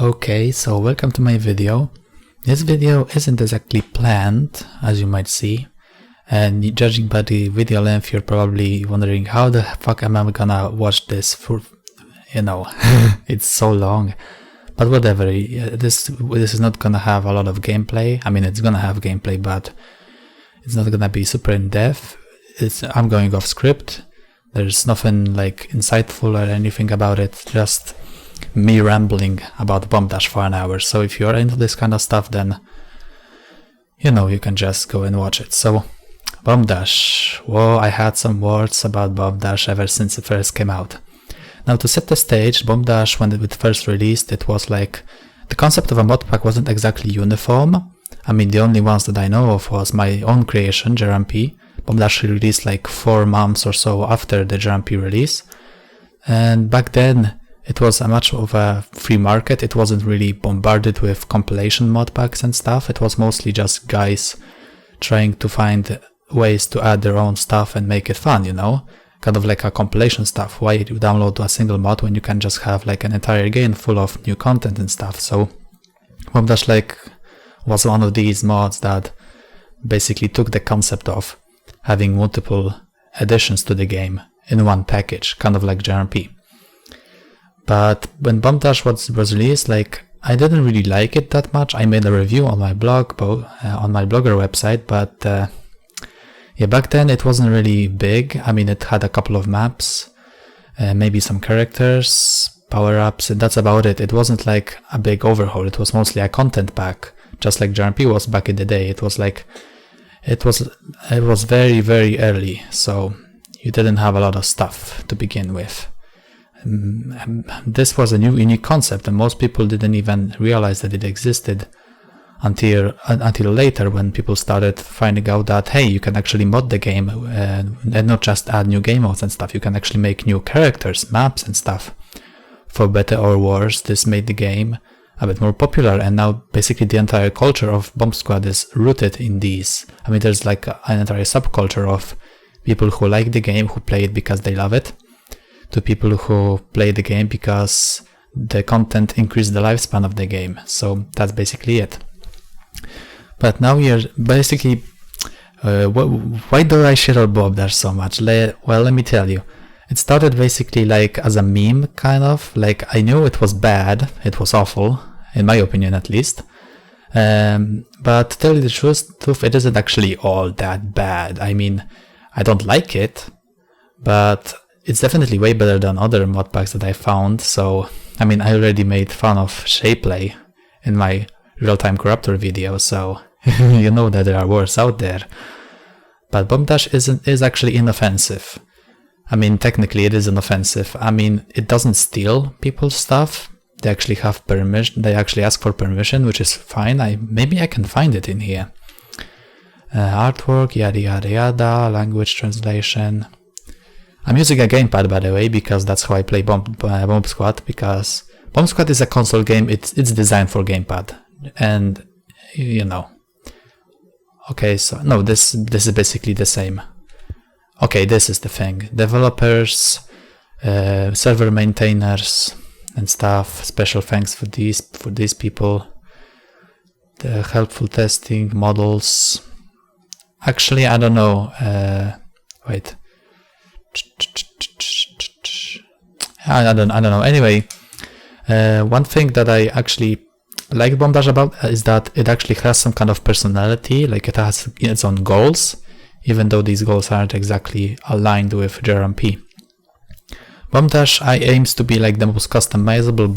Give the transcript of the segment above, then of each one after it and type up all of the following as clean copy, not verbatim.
Okay, so welcome to my video. This video isn't exactly planned, as you might see, and judging by the video length, you're probably wondering how the fuck am I gonna watch this for, it's so long. But whatever, this is not gonna have a lot of gameplay. I mean, it's gonna have gameplay, but it's not gonna be super in-depth. I'm going off script. There's nothing like insightful or anything about it, just me rambling about BombDash for an hour. So if you're into this kind of stuff, then you can just go and watch it. So BombDash, whoa, I had some words about BombDash ever since it first came out. Now, to set the stage, BombDash, when it first released, it was like the concept of a modpack wasn't exactly uniform. I mean, the only ones that I know of was my own creation, JRMP. BombDash released like 4 months or so after the JRMP release, and back then it was a much of a free market. It wasn't really bombarded with compilation modpacks and stuff. It was mostly just guys trying to find ways to add their own stuff and make it fun, kind of like a compilation stuff. Why you download a single mod when you can just have like an entire game full of new content and stuff? So BombDash was one of these mods that basically took the concept of having multiple additions to the game in one package, kind of like JRMP. But when BombDash was released, I didn't really like it that much. I made a review on my blog, on my Blogger website, but back then it wasn't really big. I mean, it had a couple of maps, maybe some characters, power-ups, and that's about it. It wasn't like a big overhaul. It was mostly a content pack, just like JRMP was back in the day. It was very, very early, so you didn't have a lot of stuff to begin with. This was a new unique concept, and most people didn't even realize that it existed until later, when people started finding out that, hey, you can actually mod the game and not just add new game modes and stuff. You can actually make new characters, maps and stuff. For better or worse, this made the game a bit more popular, and now basically the entire culture of Bomb Squad is rooted in these. I mean, there's like an entire subculture of people who like the game, who play it because they love it, to people who play the game because the content increased the lifespan of the game. So that's basically it. But now we are basically why do I shit on BombDash so much? Well, let me tell you. It started basically as a meme, kind of. I knew it was bad, it was awful, in my opinion at least. But to tell you the truth, it isn't actually all that bad. I mean, I don't like it, but it's definitely way better than other modpacks that I found. So, I mean, I already made fun of Shapeplay in my real-time corruptor video, so you know that there are worse out there. But BombDash is actually inoffensive. I mean, technically it is inoffensive. I mean, it doesn't steal people's stuff. They actually have permission. They actually ask for permission, which is fine. Maybe I can find it in here. Artwork, yada yada yada, language translation. I'm using a gamepad, by the way, because that's how I play Bomb Squad, because Bomb Squad is a console game. It's designed for gamepad, and Okay, so no, this is basically the same. Okay, this is the thing. Developers, server maintainers and stuff. Special thanks for these people. The helpful testing models. Actually, I don't know. Wait. I don't know. Anyway, one thing that I actually like BombDash about is that it actually has some kind of personality. It has its own goals, even though these goals aren't exactly aligned with JRMP. BombDash aims to be the most customizable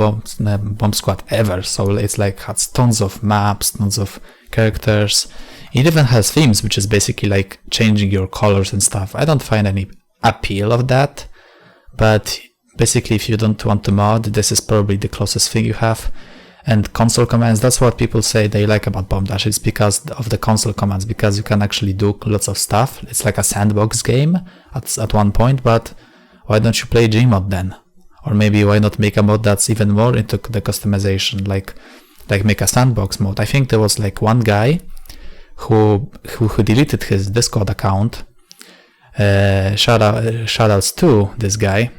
Bomb Squad ever. So it's has tons of maps, tons of characters. It even has themes, which is basically changing your colors and stuff. I don't find any appeal of that, but basically if you don't want to mod, this is probably the closest thing you have. And console commands, that's what people say they like about BombDash. It's because of the console commands, because you can actually do lots of stuff. It's like a sandbox game at one point, but why don't you play Gmod then? Or maybe why not make a mod that's even more into the customization, like make a sandbox mode. I think there was one guy who deleted his Discord account. Shoutouts to this guy.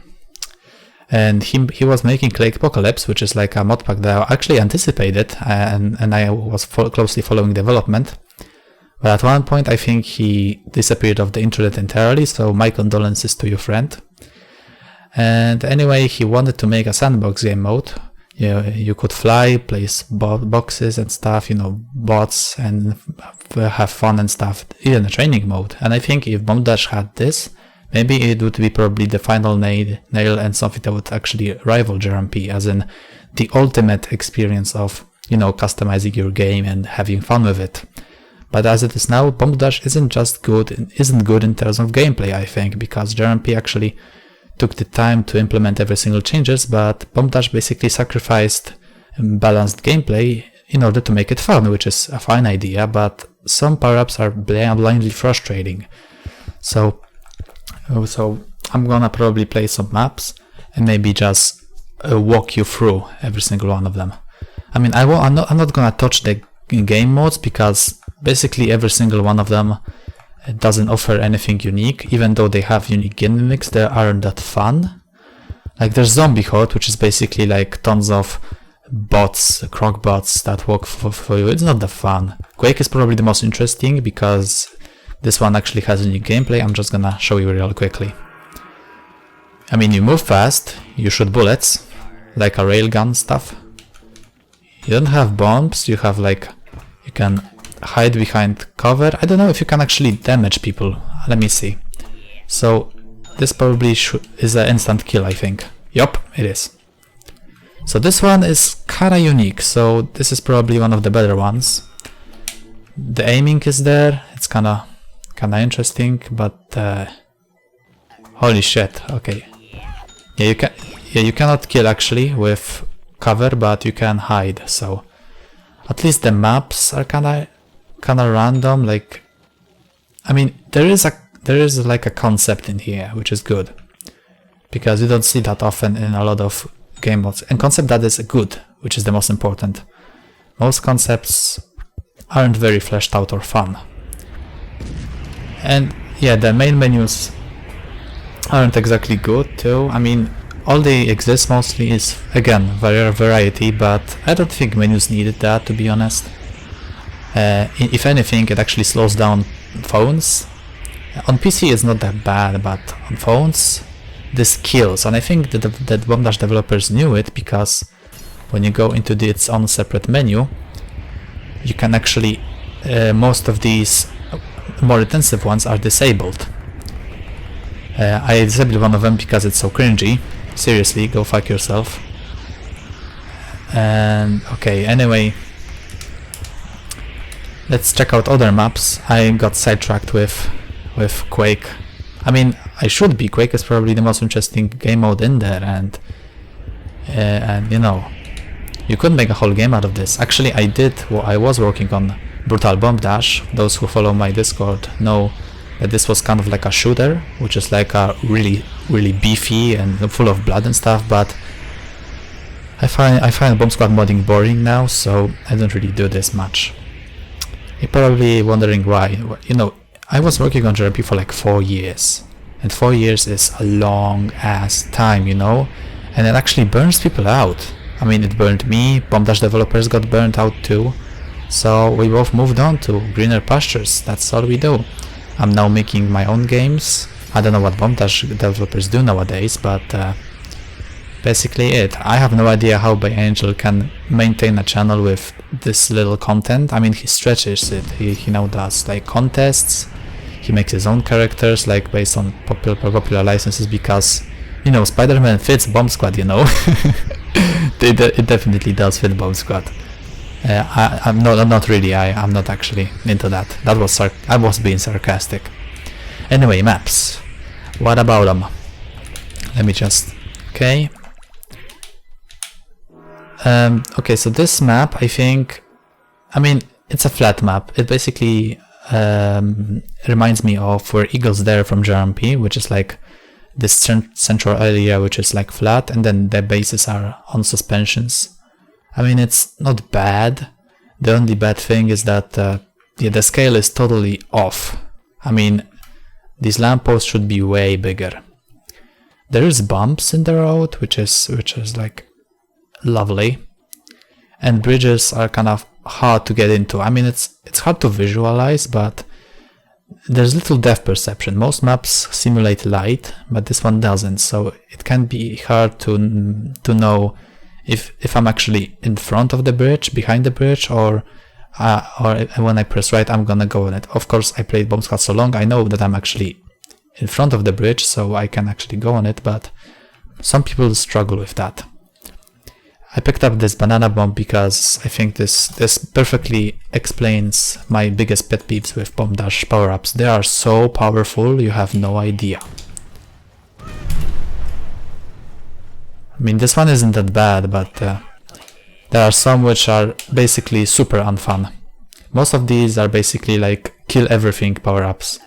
And he was making Quake Apocalypse, which is like a modpack that I actually anticipated, and I was closely following development. But at one point I think he disappeared off the internet entirely, so my condolences to your friend. And anyway, he wanted to make a sandbox game mode. You could fly, place boxes and stuff, bots, and have fun and stuff, even a training mode. And I think if BombDash had this, maybe it would be probably the final nail and something that would actually rival JRMP, as in the ultimate experience of, customizing your game and having fun with it. But as it is now, BombDash isn't good in terms of gameplay, I think, because JRMP actually took the time to implement every single changes, but BombDash basically sacrificed balanced gameplay in order to make it fun, which is a fine idea, but some power-ups are blindly frustrating. So I'm gonna probably play some maps and maybe just walk you through every single one of them. I mean, I'm not gonna touch the game modes because basically every single one of them doesn't offer anything unique, even though they have unique gimmicks. They aren't that fun. Like there's Zombie Horde, which is basically like tons of bots, croc bots that work for you. It's not that fun. Quake is probably the most interesting because this one actually has unique gameplay. I'm just gonna show you real quickly. I mean, you move fast, you shoot bullets, like a railgun stuff. You don't have bombs, you have like, you can hide behind cover. I don't know if you can actually damage people. Let me see. So this probably is an instant kill, I think. Yup, it is. So this one is kinda unique, so this is probably one of the better ones. The aiming is there, it's kinda interesting, but holy shit, okay. Yeah, you cannot kill actually with cover, but you can hide, so at least the maps are kinda random. Like, I mean, there is like a concept in here, which is good, because you don't see that often in a lot of game modes, and concept that is good, which is the most important. Most concepts aren't very fleshed out or fun. And yeah, the main menus aren't exactly good too. I mean, all they exist mostly is, again, variety, but I don't think menus needed that, to be honest. If anything, it actually slows down phones. On PC it's not that bad, but on phones this kills, and I think that BombDash developers knew it, because when you go into its own separate menu, you can actually, most of these more intensive ones are disabled. I disabled one of them because it's so cringy. Seriously, go fuck yourself. And okay, anyway, let's check out other maps. I got sidetracked with Quake. I mean, I should be. Quake is probably the most interesting game mode in there, and you could make a whole game out of this. Actually, I was working on Brutal BombDash. Those who follow my Discord know that this was kind of like a shooter, which is like a really beefy and full of blood and stuff, but I find Bomb Squad modding boring now, so I don't really do this much. You're probably wondering why. I was working on JRMP for like 4 years, and 4 years is a long ass time, and it actually burns people out. I mean, it burned me, BombDash developers got burnt out too, so we both moved on to greener pastures. That's all we do. I'm now making my own games. I don't know what BombDash developers do nowadays, but basically it. I have no idea how ByAngel can maintain a channel with this little content. I mean, he stretches it. He now does like contests. He makes his own characters, like based on popular licenses, because Spider-Man fits Bomb Squad. It definitely does fit Bomb Squad. I'm not really. I'm not actually into that. I was being sarcastic. Anyway, maps. What about them? Let me just. Okay. Okay, so this map, I think, it's a flat map. It basically reminds me of Where Eagles Dare from JRMP, which is like this central area which is like flat, and then the bases are on suspensions. I mean, it's not bad. The only bad thing is that the scale is totally off. I mean, these lampposts should be way bigger. There is bumps in the road, which is like lovely, and bridges are kind of hard to get into. I mean, it's hard to visualize, but there's little depth perception. Most maps simulate light, but this one doesn't, so it can be hard to know if I'm actually in front of the bridge, behind the bridge, or when I press right, I'm gonna go on it. Of course, I played Bombscat so long, I know that I'm actually in front of the bridge, so I can actually go on it, but some people struggle with that. I picked up this banana bomb because I think this perfectly explains my biggest pet peeves with BombDash Powerups. They are so powerful, you have no idea. I mean, this one isn't that bad, but there are some which are basically super unfun. Most of these are basically like kill everything power-ups.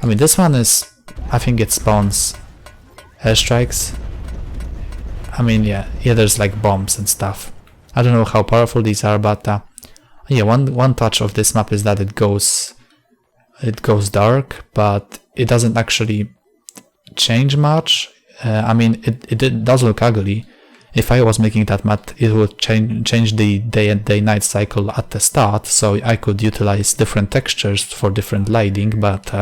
I mean, this one is, I think it spawns airstrikes. I mean, yeah, there's like bombs and stuff. I don't know how powerful these are, but yeah, one touch of this map is that it goes dark, but it doesn't actually change much. I mean, it does look ugly. If I was making that map, it would change the day-night cycle at the start, so I could utilize different textures for different lighting, but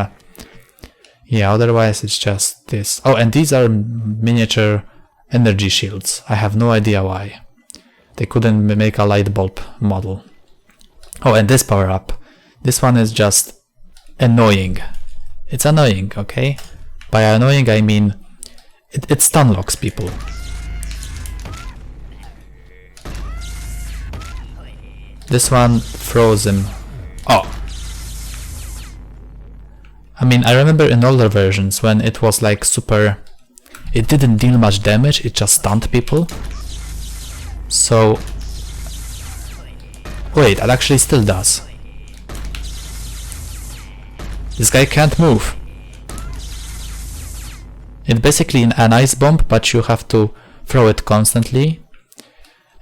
yeah, otherwise it's just this. Oh, and these are miniature energy shields. I have no idea why. They couldn't make a light bulb model. Oh, and this power-up. This one is just annoying. It's annoying, okay? By annoying, I mean it stun locks people. This one throws him. Oh. I mean, I remember in older versions when it was like super... It didn't deal much damage, it just stunned people. So... Wait, it actually still does. This guy can't move. It's basically an ice bomb, but you have to throw it constantly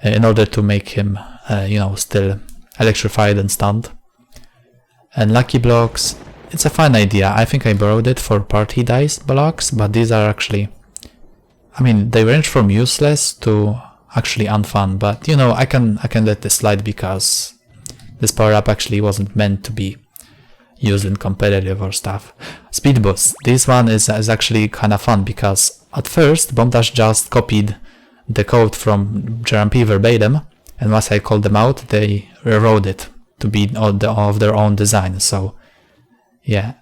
in order to make him, you know, still electrified and stunned. And lucky blocks, it's a fun idea. I think I borrowed it for party dice blocks, but these are actually, I mean, they range from useless to actually unfun, but you know, I can let this slide because this power up actually wasn't meant to be used in competitive or stuff. Speed boost. This one is actually kind of fun because at first BombDash just copied the code from JRMP verbatim, and once I called them out, they rewrote it to be of their own design. So yeah,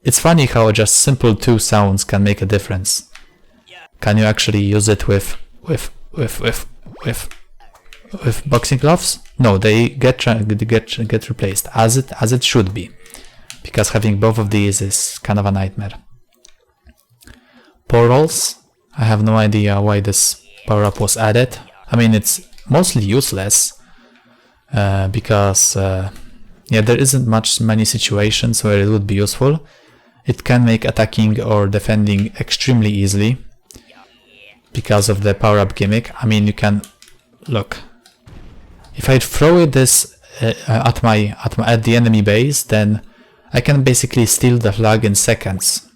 it's funny how just simple two sounds can make a difference. Can you actually use it with boxing gloves? No, they get replaced as it should be, because having both of these is kind of a nightmare. Portals. I have no idea why this power up was added. I mean, it's mostly useless because yeah, there isn't many situations where it would be useful. It can make attacking or defending extremely easily because of the power up gimmick. I mean, you can look. If I throw this at the enemy base, then I can basically steal the flag in seconds.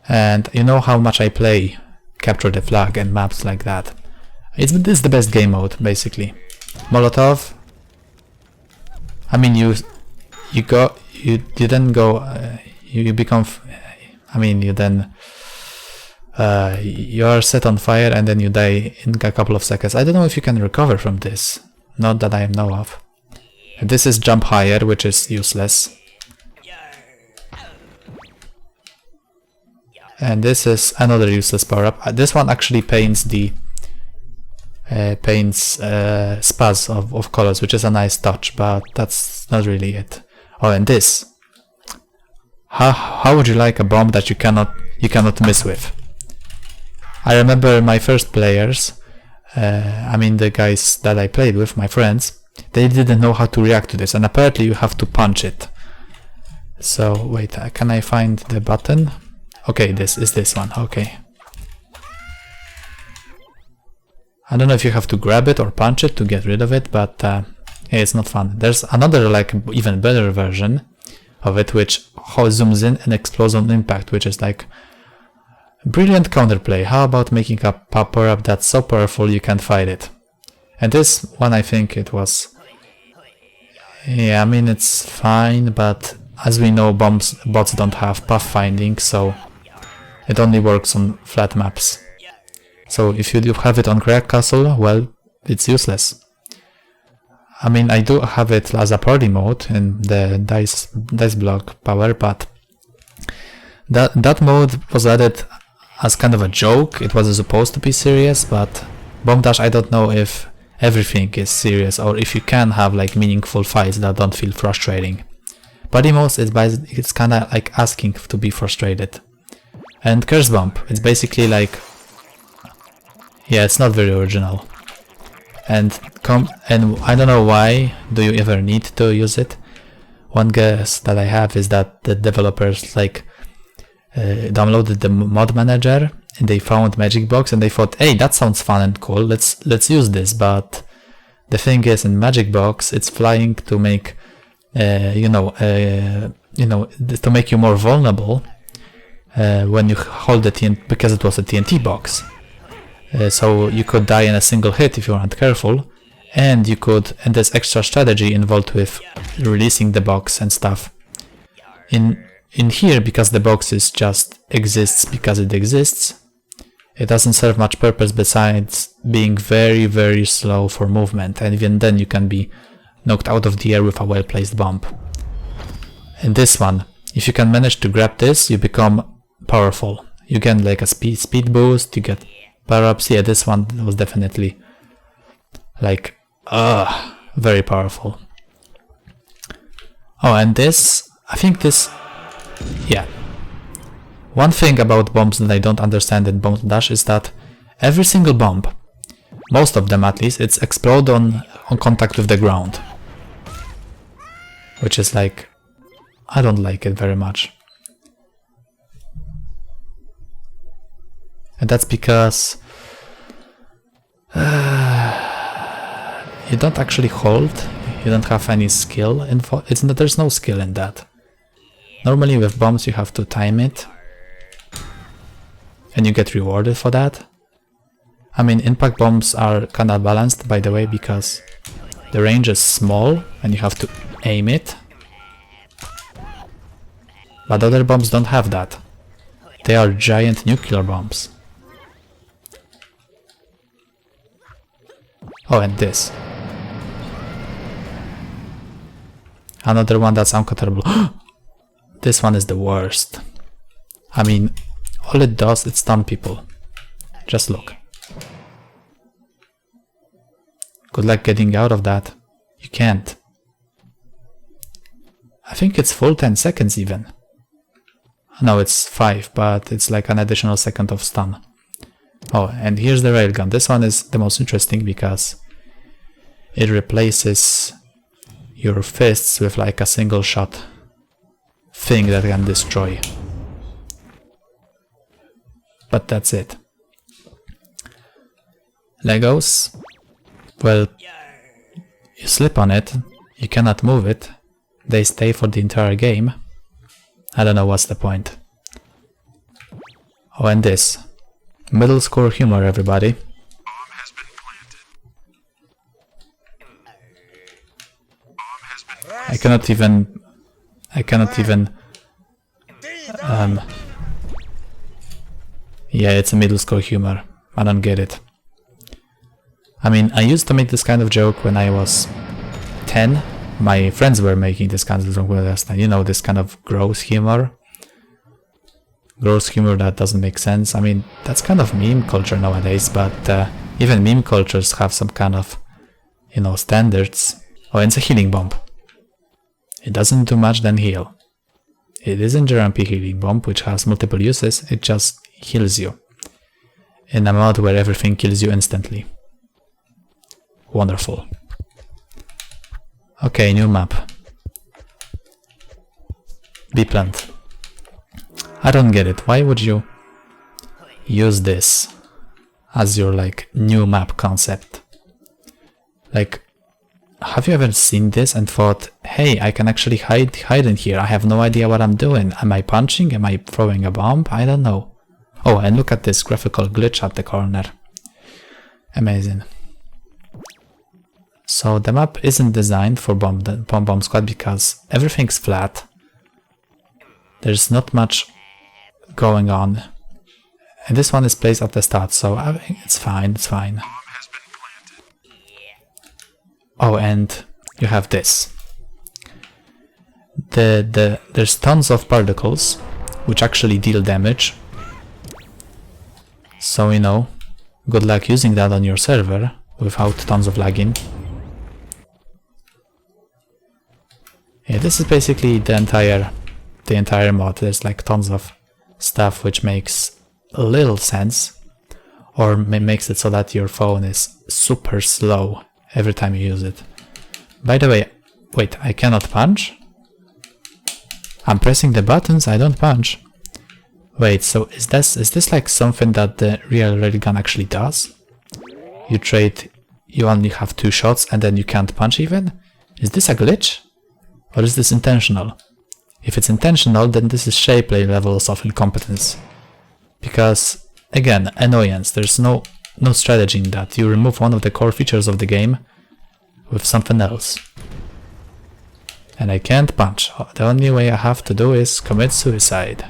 And you know how much I play Capture the Flag and maps like that. This is the best game mode, basically. Molotov. I mean, you then go, you become, I mean, you then, you are set on fire and then you die in a couple of seconds. I don't know if you can recover from this. Not that I know of. This is jump higher, which is useless. And this is another useless power up. This one actually paints the spaz of colors, which is a nice touch, but that's not really it. Oh, and this. How would you like a bomb that you cannot miss with? I remember my first players, I mean the guys that I played with, my friends, they didn't know how to react to this, and apparently you have to punch it. So wait, can I find the button? Okay, this is this one, okay. I don't know if you have to grab it or punch it to get rid of it, but yeah, it's not fun. There's another, like, even better version of it, which zooms in and explodes on impact, which is like Brilliant counterplay. How about making a power-up that's so powerful you can't fight it? And this one, I think it was... Yeah, I mean, it's fine, but as we know, bots don't have pathfinding, so it only works on flat maps. So if you do have it on Crack Castle, well, it's useless. I mean, I do have it as a party mode in the dice block power, but that mode was added as kind of a joke. It wasn't supposed to be serious, but BombDash, I don't know if everything is serious or if you can have like meaningful fights that don't feel frustrating. Party mode it's kind of like asking to be frustrated. And Curse Bomb, it's basically like, yeah, it's not very original. And I don't know why do you ever need to use it. One guess that I have is that the developers like downloaded the mod manager and they found Magic Box and they thought, hey, that sounds fun and cool, let's use this. But the thing is, in Magic Box it's flying to make to make you more vulnerable when you hold the TNT, because it was a TNT box. So you could die in a single hit if you weren't careful, and there's extra strategy involved with releasing the box and stuff. In here, because the box just exists because it exists, it doesn't serve much purpose besides being very, very slow for movement, and even then you can be knocked out of the air with a well-placed bomb. In this one, if you can manage to grab this, you become powerful. You get like a speed boost, you get power-ups. Yeah, this one was definitely like very powerful. Oh, and this, I think this, yeah. One thing about bombs that I don't understand in BombDash is that every single bomb, most of them at least, it's explode on contact with the ground. Which is like, I don't like it very much. And that's because you don't actually hold, you don't have any skill there's no skill in that. Normally with bombs you have to time it and you get rewarded for that. I mean, impact bombs are kinda balanced, by the way, because the range is small and you have to aim it. But other bombs don't have that. They are giant nuclear bombs. Oh, and this. Another one that's uncontrollable. This one is the worst. I mean, all it does is stun people. Just look. Good luck getting out of that. You can't. I think it's full 10 seconds even. No, it's 5, but it's like an additional second of stun. Oh, and here's the railgun. This one is the most interesting because it replaces your fists with like a single shot thing that can destroy. But that's it. Legos, well, you slip on it, you cannot move it, they stay for the entire game. I don't know what's the point. Oh, and this. Middle school humor, everybody. I cannot even yeah, it's a middle school humor. I don't get it. I mean, I used to make this kind of joke when I was 10. My friends were making this kind of joke when I was 10. You know, this kind of gross humor. Gross humor that doesn't make sense. I mean, that's kind of meme culture nowadays, but even meme cultures have some kind of, you know, standards. Oh, and it's a healing bomb. It doesn't do much than heal. It isn't JRMP healing bomb, which has multiple uses, it just heals you. In a mod where everything kills you instantly. Wonderful. Okay, new map. Bee plant. I don't get it. Why would you use this as your like new map concept? Like, have you ever seen this and thought, hey, I can actually hide in here. I have no idea what I'm doing. Am I punching? Am I throwing a bomb? I don't know. Oh, and look at this graphical glitch at the corner. Amazing. So the map isn't designed for bomb squad because everything's flat. There's not much going on. And this one is placed at the start, so I think it's fine, it's fine. Oh, and you have this. There's tons of particles which actually deal damage. So, you know, good luck using that on your server without tons of lagging. Yeah, this is basically the entire mod. There's like tons of stuff which makes a little sense, or makes it so that your phone is super slow every time you use it. By the way, wait, I cannot punch? I'm pressing the buttons, I don't punch. Wait, so is this like something that the real railgun actually does? You only have 2 shots and then you can't punch even? Is this a glitch? Or is this intentional? If it's intentional, then this is shapeplay levels of incompetence. Because, again, annoyance, there's no strategy in that. You remove one of the core features of the game with something else. And I can't punch. The only way I have to do is commit suicide.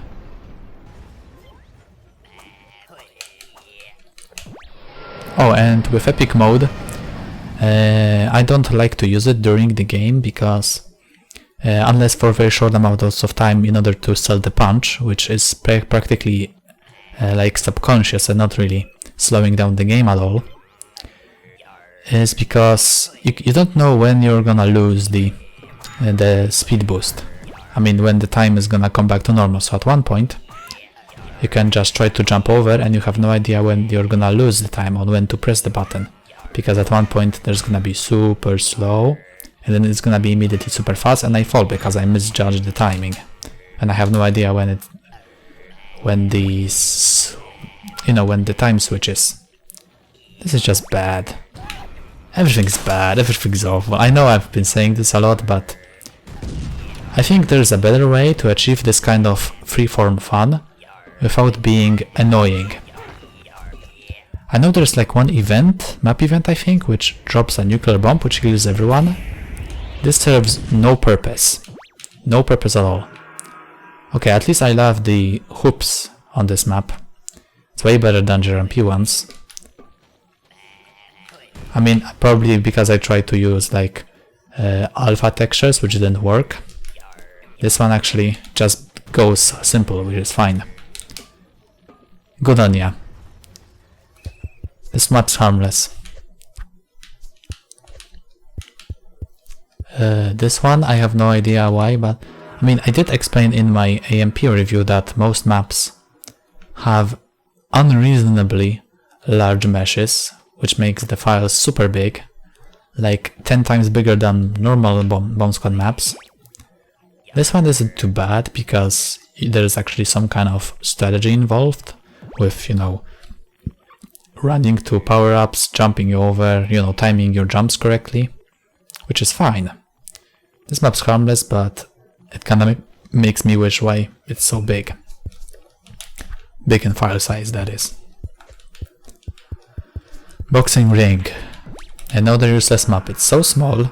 Oh, and with epic mode, I don't like to use it during the game because unless for very short amounts of time in order to sell the punch, which is practically like subconscious and not really slowing down the game at all, is because you don't know when you're gonna lose the speed boost. I mean, when the time is gonna come back to normal. So at one point you can just try to jump over and you have no idea when you're gonna lose the time or when to press the button, because at one point there's gonna be super slow and then it's gonna be immediately super fast and I fall because I misjudged the timing and I have no idea when the time switches. This is just bad. Everything's bad, everything's awful. I know I've been saying this a lot, but I think there's a better way to achieve this kind of freeform fun without being annoying. I know there's like one map event I think, which drops a nuclear bomb which kills everyone. This serves no purpose. No purpose at all. Okay, at least I love the hoops on this map. It's way better than JRMP ones. I mean, probably because I tried to use like alpha textures, which didn't work. This one actually just goes simple, which is fine. Good on ya. This map's harmless. This one, I have no idea why, but I mean, I did explain in my AMP review that most maps have unreasonably large meshes, which makes the files super big, like 10 times bigger than normal bomb squad maps. This one isn't too bad because there's actually some kind of strategy involved with, you know, running to power-ups, jumping over, you know, timing your jumps correctly, which is fine. This map's harmless, but it kinda makes me wish why it's so big. Big in file size, that is. Boxing ring. Another useless map. It's so small.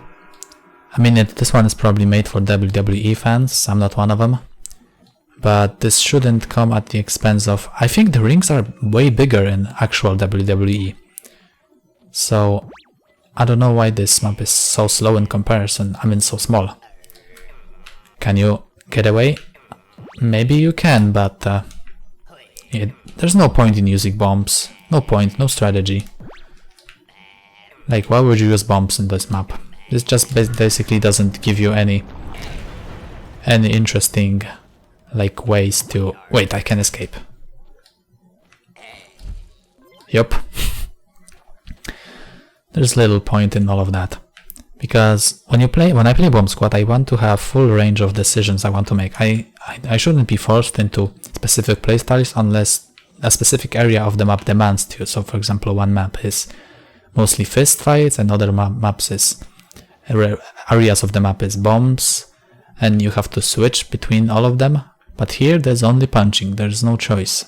I mean, this one is probably made for WWE fans. I'm not one of them. But this shouldn't come at the expense of... I think the rings are way bigger in actual WWE. So, I don't know why this map is so slow in comparison. I mean, so small. Can you get away? Maybe you can, but... there's no point in using bombs. No point, no strategy. Like, why would you use bombs in this map? This just basically doesn't give you any interesting, like, ways to... Wait, I can escape. Yup. There's little point in all of that. Because when I play Bomb Squad, I want to have full range of decisions I want to make. I shouldn't be forced into specific playstyles unless a specific area of the map demands to. So, for example, one map is mostly fist fights, and other maps is areas of the map is bombs, and you have to switch between all of them. But here there's only punching, there's no choice.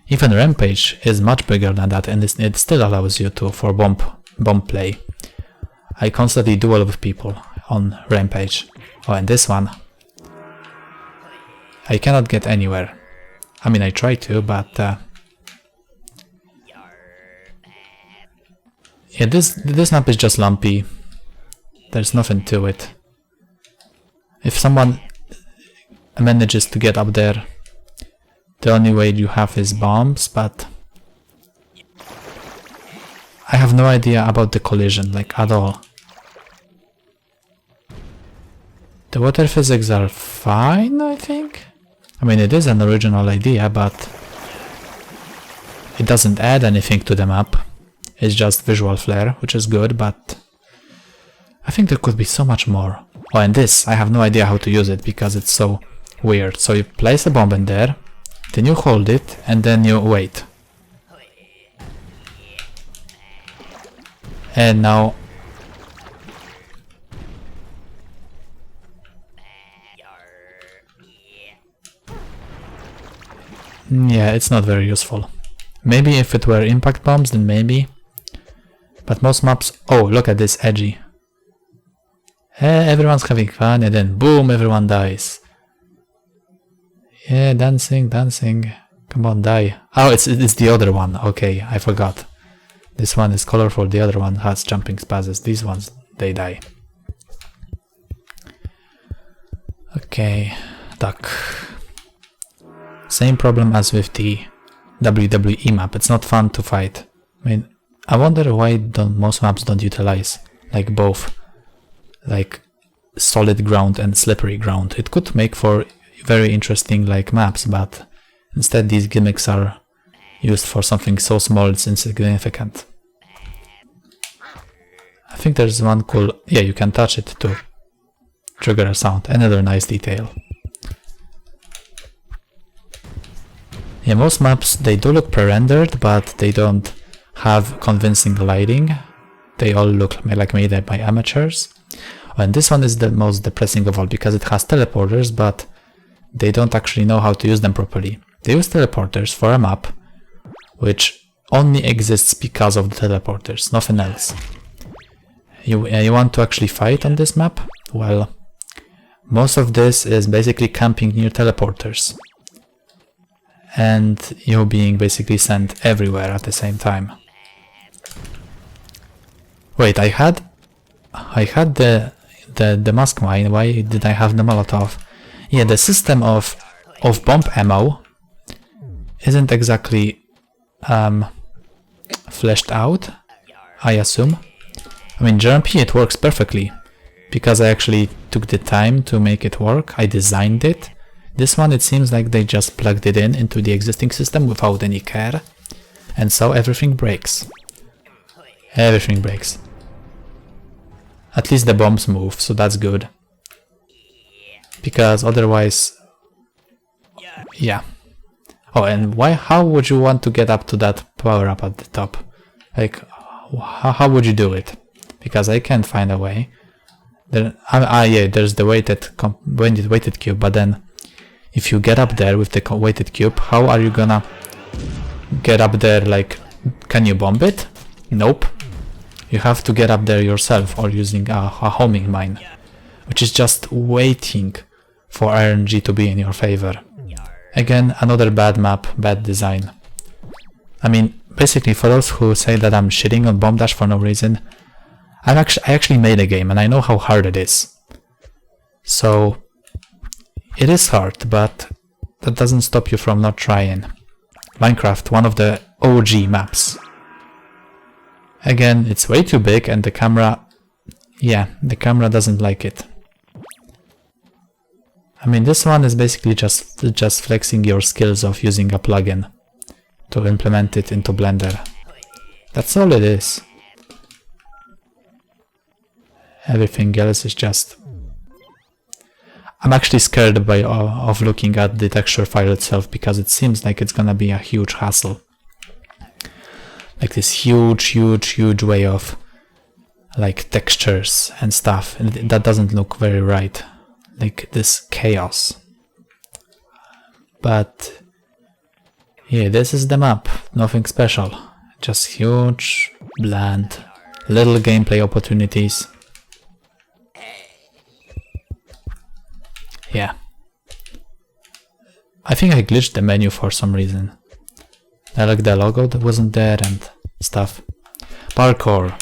Even Rampage is much bigger than that, and it still allows you to for bomb play. I constantly duel with people on Rampage. Oh, and this one I cannot get anywhere. I mean, I try to, but yeah, this map is just lumpy. There's nothing to it. If someone manages to get up there, the only way you have is bombs, but I have no idea about the collision, like at all. The water physics are fine, I think. I mean, it is an original idea, but it doesn't add anything to the map. It's just visual flair, which is good, but I think there could be so much more. Oh, and this, I have no idea how to use it because it's so weird. So you place a bomb in there, then you hold it, and then you wait. And now... yeah, it's not very useful. Maybe if it were impact bombs, then maybe. But most maps... oh, look at this, edgy. Everyone's having fun, and then boom, everyone dies. Yeah, dancing, dancing. Come on, die. Oh, it's the other one. Okay, I forgot. This one is colorful, the other one has jumping spasms. These ones, they die. Okay, duck. Same problem as with the WWE map. It's not fun to fight. I mean, I wonder why most maps don't utilize like both, like solid ground and slippery ground. It could make for very interesting like maps, but instead these gimmicks are used for something so small it's insignificant. I think there's one cool... yeah, you can touch it to trigger a sound. Another nice detail. Yeah, most maps, they do look pre-rendered, but they don't have convincing lighting. They all look like made by amateurs. And this one is the most depressing of all because it has teleporters, but they don't actually know how to use them properly. They use teleporters for a map which only exists because of the teleporters, nothing else. You want to actually fight on this map? Well, most of this is basically camping near teleporters. And you being basically sent everywhere at the same time. Wait, I had the mask mine. Why did I have the Molotov? Yeah, the system of bomb ammo isn't exactly fleshed out, I assume. I mean, JRMP, it works perfectly because I actually took the time to make it work. I designed it. This one, it seems like they just plugged it into the existing system without any care, and so everything breaks. Everything breaks. At least the bombs move, so that's good. Because otherwise... yeah. Oh, and why? How would you want to get up to that power-up at the top? Like, how would you do it? Because I can't find a way. Yeah, there's the weighted cube, but then if you get up there with the weighted cube, how are you gonna get up there? Like, can you bomb it? Nope. You have to get up there yourself or using a homing mine, which is just waiting for RNG to be in your favor. Again, another bad map, bad design. I mean, basically, for those who say that I'm shitting on BombDash for no reason, I actually made a game and I know how hard it is. So it is hard, but that doesn't stop you from not trying. Minecraft, one of the OG maps. Again, it's way too big and the camera... yeah, the camera doesn't like it. I mean, this one is basically just flexing your skills of using a plugin to implement it into Blender. That's all it is. Everything else is just... I'm actually scared of looking at the texture file itself because it seems like it's gonna be a huge hassle. Like this huge way of like textures and stuff, and that doesn't look very right. Like this chaos. But Yeah, this is the map, nothing special. Just huge, bland, little gameplay opportunities. Yeah. I think I glitched the menu for some reason. I like the logo that wasn't there and stuff. Parkour.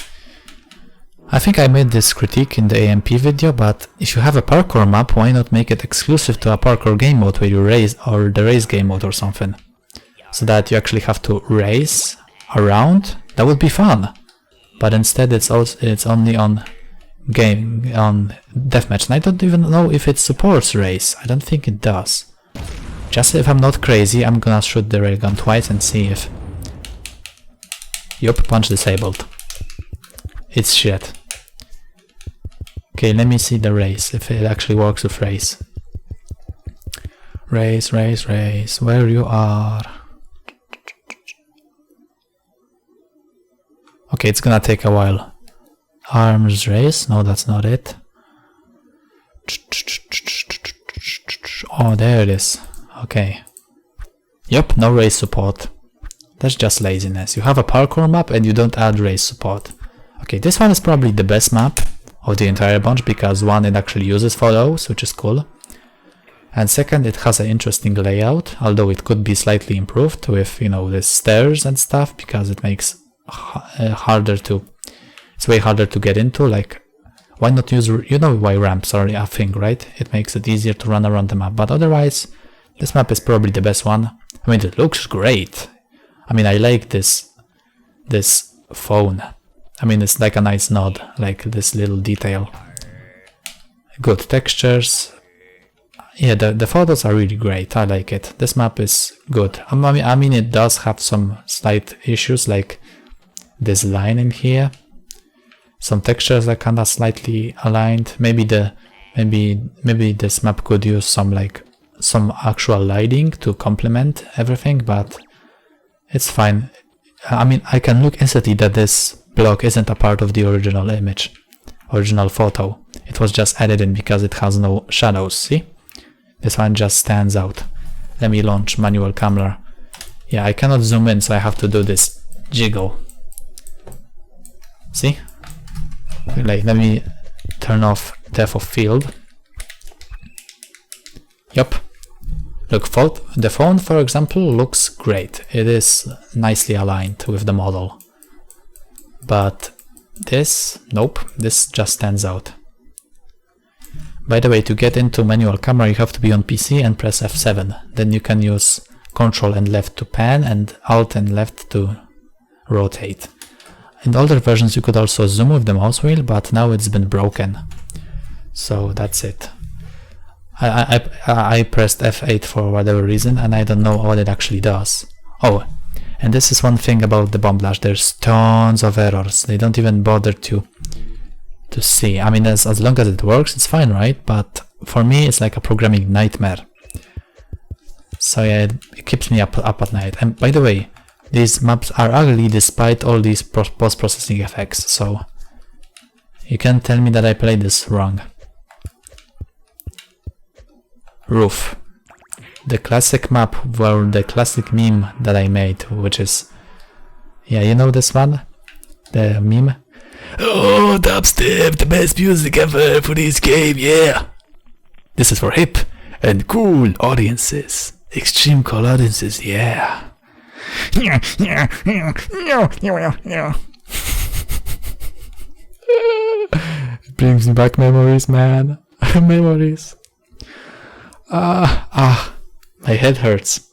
I think I made this critique in the AMP video, but if you have a parkour map, why not make it exclusive to a parkour game mode where you race, or the race game mode or something, so that you actually have to race around? That would be fun. But instead it's only on deathmatch, and I don't even know if it supports race. I don't think it does. Just if I'm not crazy, I'm gonna shoot the railgun twice and see if... Yup, punch disabled. It's shit. Okay, let me see the race, if it actually works with race. Race, where you are. Okay, it's gonna take a while. Arms race, no, that's not it. Oh, there it is. Okay. Yup, no race support. That's just laziness. You have a parkour map and you don't add race support. Okay, this one is probably the best map of the entire bunch, because one, it actually uses follows, which is cool. And second, it has an interesting layout, although it could be slightly improved with, you know, the stairs and stuff, because it makes it's way harder to get into. Like, why not use, you know why ramps are a thing, right? It makes it easier to run around the map, but otherwise, this map is probably the best one. I mean, it looks great. I mean, I like this phone. I mean, it's like a nice nod, like this little detail. Good textures. Yeah, the photos are really great. I like it. This map is good. I mean, it does have some slight issues, like this line in here. Some textures are kind of slightly aligned. Maybe this map could use some actual lighting to complement everything, but it's fine. I mean, I can look instantly that this block isn't a part of the original image, original photo. It was just added in because it has no shadows, see? This one just stands out. Let me launch manual camera. Yeah, I cannot zoom in, so I have to do this jiggle. See? Like, let me turn off depth of field. Yup. Look, the phone, for example, looks great. It is nicely aligned with the model. But this, nope, this just stands out. By the way, to get into manual camera, you have to be on PC and press F7. Then you can use Ctrl and left to pan and Alt and left to rotate. In older versions, you could also zoom with the mouse wheel, but now it's been broken. So that's it. I pressed F8 for whatever reason, and I don't know what it actually does. Oh, and this is one thing about the BombDash. There's tons of errors. They don't even bother to see. I mean, as long as it works, it's fine, right? But for me, it's like a programming nightmare. So yeah, it keeps me up at night. And by the way, these maps are ugly despite all these post-processing effects. So you can't tell me that I played this wrong. Roof. The classic map, well, the classic meme that I made, which is, yeah, you know this one? The meme? Oh, dubstep, the best music ever for this game, yeah! This is for hip and cool audiences. Extreme cool audiences, yeah. It brings me back memories, man. Memories. My head hurts.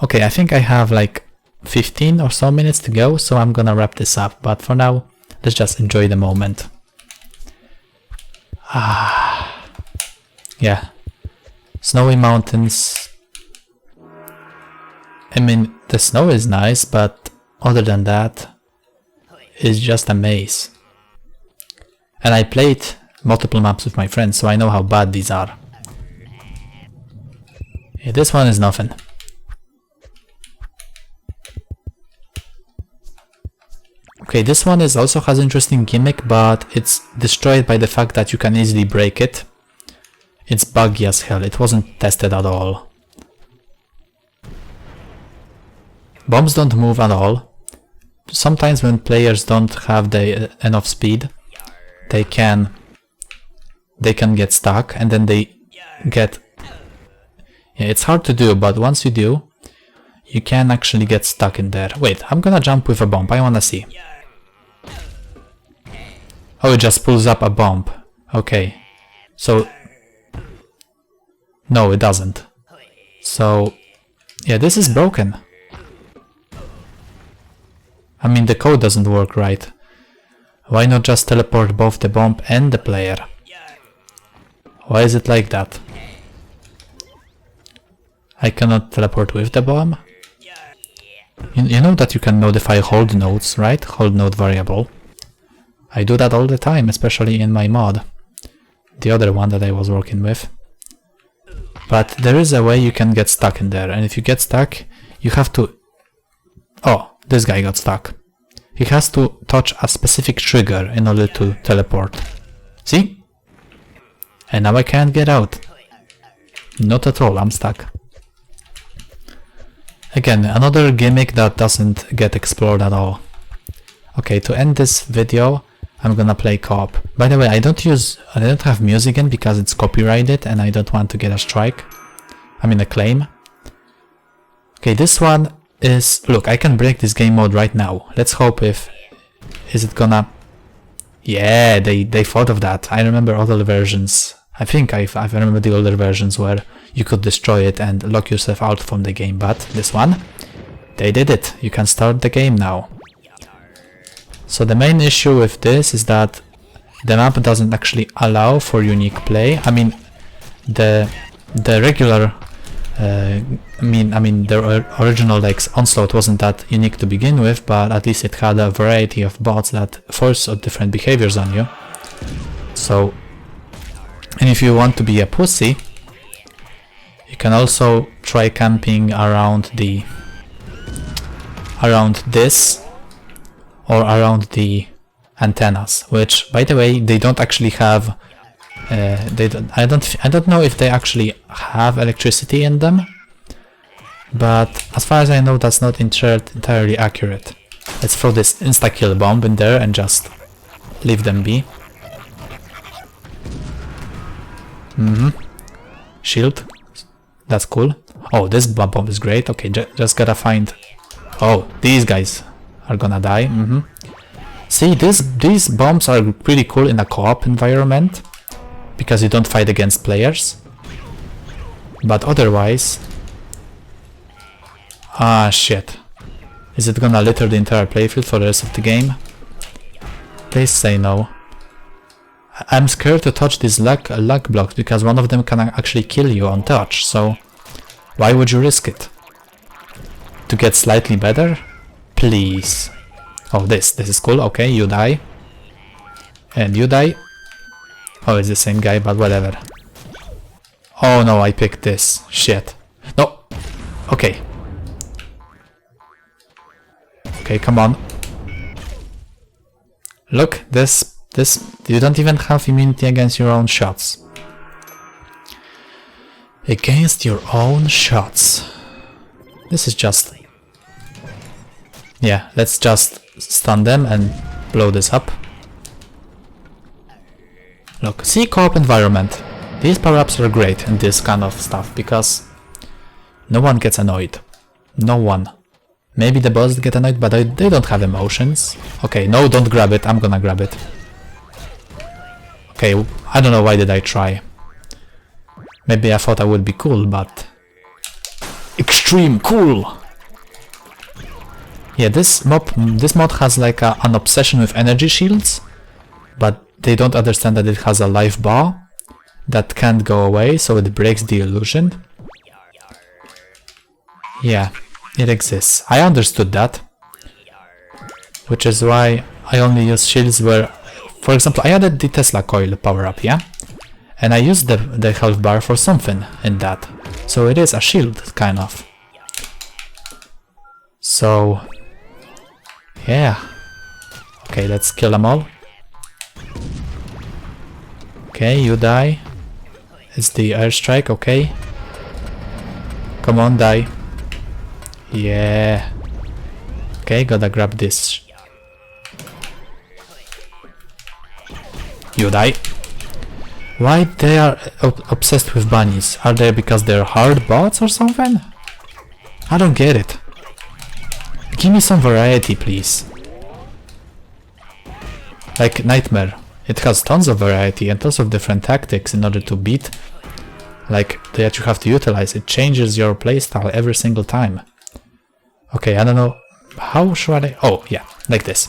Okay, I think I have like 15 or so minutes to go, so I'm gonna wrap this up, but for now, let's just enjoy the moment. Yeah. Snowy mountains. I mean, the snow is nice, but other than that, it's just a maze. And I played multiple maps with my friends, so I know how bad these are. Yeah, this one is nothing. Okay, this one also has interesting gimmick, but it's destroyed by the fact that you can easily break it. It's buggy as hell, it wasn't tested at all. Bombs don't move at all. Sometimes when players don't have the enough speed, they can get stuck, and then they get... Yeah, it's hard to do, but once you do, you can actually get stuck in there. Wait, I'm gonna jump with a bomb, I wanna see. Oh, it just pulls up a bomb. Okay, so... No, it doesn't. So... Yeah, this is broken. I mean, the code doesn't work right. Why not just teleport both the bomb and the player? Why is it like that? I cannot teleport with the bomb? You know that you can modify hold nodes, right? Hold node variable. I do that all the time, especially in my mod. The other one that I was working with. But there is a way you can get stuck in there, and if you get stuck, you have to... Oh, this guy got stuck. He has to touch a specific trigger in order to teleport. See? And now I can't get out. Not at all, I'm stuck. Again, another gimmick that doesn't get explored at all. Okay, to end this video, I'm gonna play co-op. By the way, I don't have music in because it's copyrighted and I don't want to get a strike. I mean a claim. Okay, this one is... Look, I can break this game mode right now. Let's hope if... Is it gonna... Yeah, they thought of that. I remember other versions. I think I remember the older versions where you could destroy it and lock yourself out from the game, but this one, they did it. You can start the game now. So the main issue with this is that the map doesn't actually allow for unique play. I mean, the regular, the original like Onslaught wasn't that unique to begin with, but at least it had a variety of bots that force different behaviors on you. So, and if you want to be a pussy, you can also try camping around this or around the antennas, which, by the way, they don't actually have. I don't know if they actually have electricity in them, but as far as I know, that's not entirely accurate. Let's throw this insta-kill bomb in there and just leave them be. Shield. That's cool. Oh, this bomb is great. Okay, just gotta find... Oh, these guys are gonna die. See, these bombs are pretty cool in a co-op environment, because you don't fight against players. But otherwise... Ah, shit. Is it gonna litter the entire playfield for the rest of the game? Please say no. I'm scared to touch these luck blocks because one of them can actually kill you on touch, so why would you risk it? To get slightly better? Please. Oh, this is cool. Okay, you die. And you die. Oh, it's the same guy, but whatever. Oh no, I picked this. Shit. No. Okay. Okay, come on. Look, this, you don't even have immunity against your own shots. Against your own shots. This is just... Yeah, let's just stun them and blow this up. Look, see, co-op environment. These power-ups are great in this kind of stuff because no one gets annoyed. No one. Maybe the boss get annoyed, but they don't have emotions. Okay, no, don't grab it. I'm gonna grab it. Okay, I don't know why did I try. Maybe I thought I would be cool, but... Extreme cool! Yeah, this mod has like an obsession with energy shields, but they don't understand that it has a life bar that can't go away, so it breaks the illusion. Yeah, it exists. I understood that. Which is why I only use shields where... For example, I added the Tesla coil power-up, yeah? And I used the health bar for something in that. So it is a shield, kind of. So... Yeah. Okay, let's kill them all. Okay, you die. It's the airstrike, okay. Come on, die. Yeah. Okay, gotta grab this. You die. Why they are obsessed with bunnies? Are they because they're hard bots or something? I don't get it. Give me some variety, please. Like Nightmare. It has tons of variety and tons of different tactics in order to beat. Like, that you have to utilize. It changes your playstyle every single time. Okay, I don't know. How should I... Oh, yeah, like this.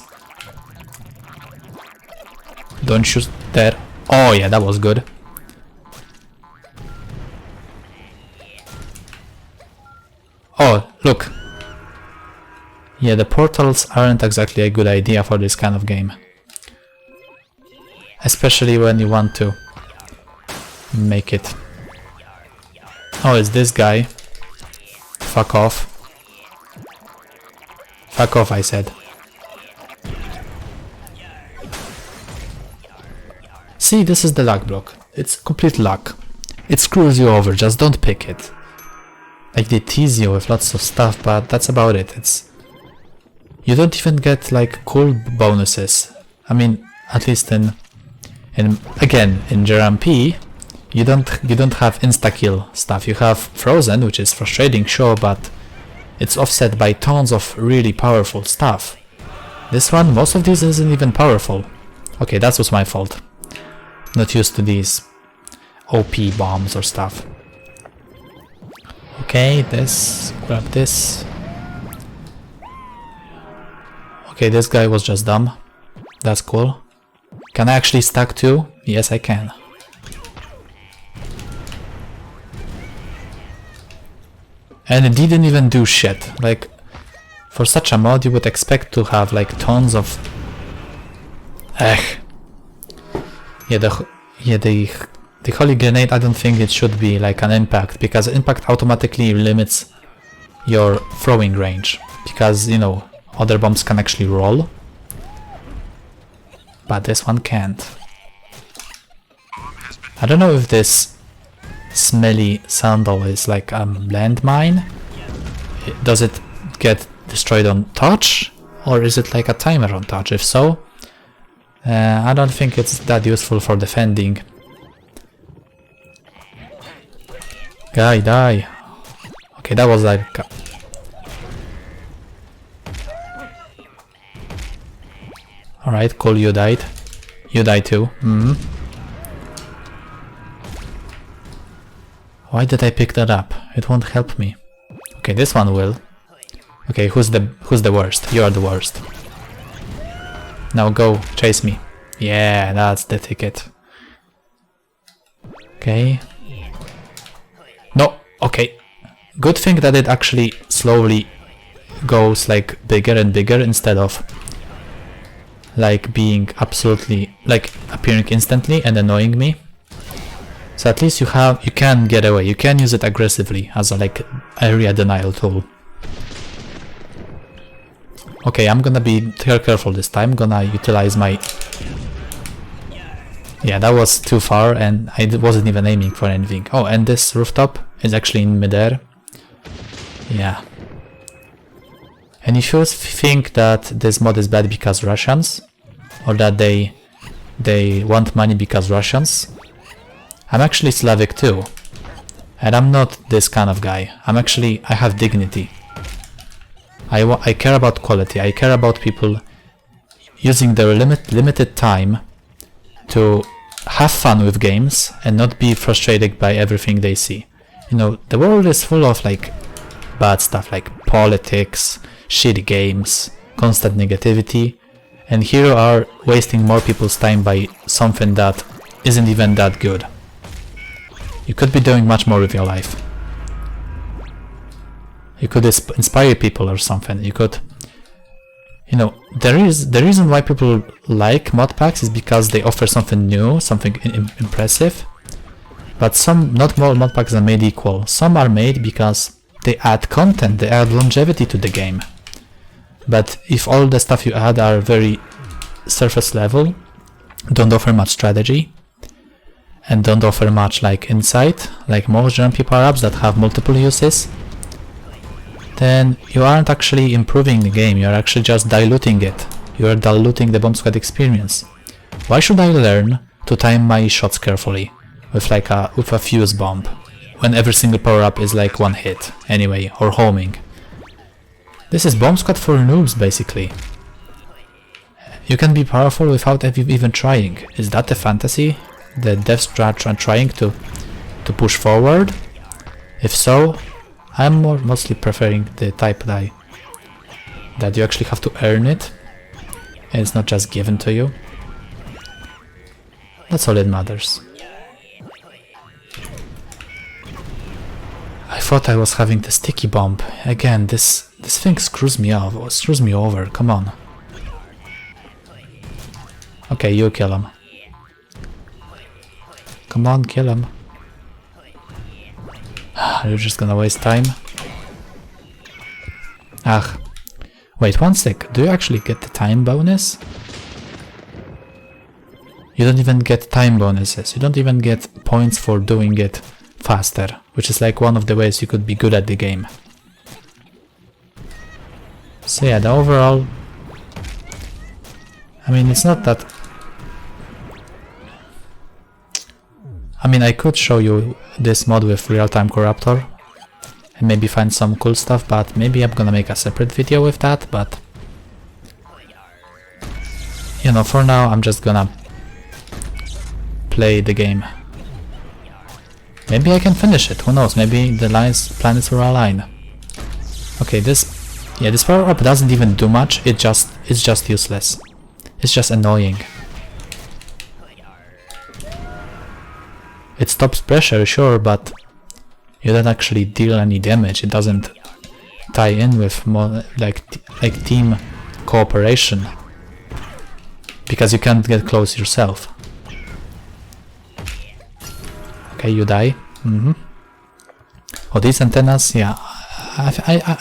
Don't shoot there. Oh, yeah, that was good. Oh, look. Yeah, the portals aren't exactly a good idea for this kind of game. Especially when you want to make it. Oh, it's this guy. Fuck off. Fuck off, I said. See, this is the luck block. It's complete luck. It screws you over, just don't pick it. Like, they tease you with lots of stuff, but that's about it. You don't even get like cool bonuses. I mean, at least in JRMP, you don't have insta-kill stuff. You have frozen, which is frustrating, sure, but it's offset by tons of really powerful stuff. This one, most of these isn't even powerful. Okay, that was my fault. Not used to these OP bombs or stuff. Okay, this, grab this. Okay, this guy was just dumb. That's cool. Can I actually stack two? Yes, I can. And it didn't even do shit. Like, for such a mod you would expect to have like tons of... Yeah, the holy grenade, I don't think it should be like an impact, because impact automatically limits your throwing range, because, you know, other bombs can actually roll, but this one can't. I don't know if this smelly sandal is like a landmine. Does it get destroyed on touch, or is it like a timer on touch? If so, I don't think it's that useful for defending. Guy, die. Okay, that was like... Alright, cool, you died. You died too. Why did I pick that up? It won't help me. Okay, this one will. Okay, who's the worst? You are the worst. Now go, chase me. Yeah, that's the ticket. Okay. No, okay. Good thing that it actually slowly goes like bigger and bigger instead of like being absolutely like appearing instantly and annoying me. So at least you can get away. You can use it aggressively as a like area denial tool. Okay, I'm gonna be careful this time. Gonna utilize my... Yeah, that was too far and I wasn't even aiming for anything. Oh, and this rooftop is actually in midair. Yeah. And if you think that this mod is bad because Russians, or that they want money because Russians, I'm actually Slavic too. And I'm not this kind of guy. I have dignity. I care about quality. I care about people using their limited time to have fun with games and not be frustrated by everything they see. You know, the world is full of like bad stuff like politics, shitty games, constant negativity, and here you are wasting more people's time by something that isn't even that good. You could be doing much more with your life. You could inspire people or something. You could... You know, the reason why people like mod packs is because they offer something new, something impressive. But not all mod packs are made equal. Some are made because they add content, they add longevity to the game. But if all the stuff you add are very surface level, don't offer much strategy, and don't offer much like insight, like most JRMP power-ups that have multiple uses, then you aren't actually improving the game, you're actually just diluting it. You're diluting the bomb squad experience. Why should I learn to time my shots carefully with like a fuse bomb when every single power up is like one hit anyway, or homing? This is bomb squad for noobs basically. You can be powerful without even trying. Is that the fantasy that devs trying to push forward? If so, I'm mostly preferring the type that you actually have to earn it, and it's not just given to you. That's all that matters. I thought I was having the sticky bomb. Again, this thing screws me off, screws me over, come on. Okay, you kill him. Come on, kill him. You're just gonna waste time. Ah. Wait, one sec. Do you actually get the time bonus? You don't even get time bonuses. You don't even get points for doing it faster, which is like one of the ways you could be good at the game. So yeah, the overall... I mean, it's not that... I mean, I could show you this mod with real-time corruptor and maybe find some cool stuff, but maybe I'm gonna make a separate video with that, but you know, for now I'm just gonna play the game. Maybe I can finish it, who knows, maybe the planets will align. Okay, this power up doesn't even do much, it's just useless. It's just annoying. It stops pressure, sure, but you don't actually deal any damage. It doesn't tie in with more like team cooperation, because you can't get close yourself. Okay, you die. Oh, these antennas, yeah, I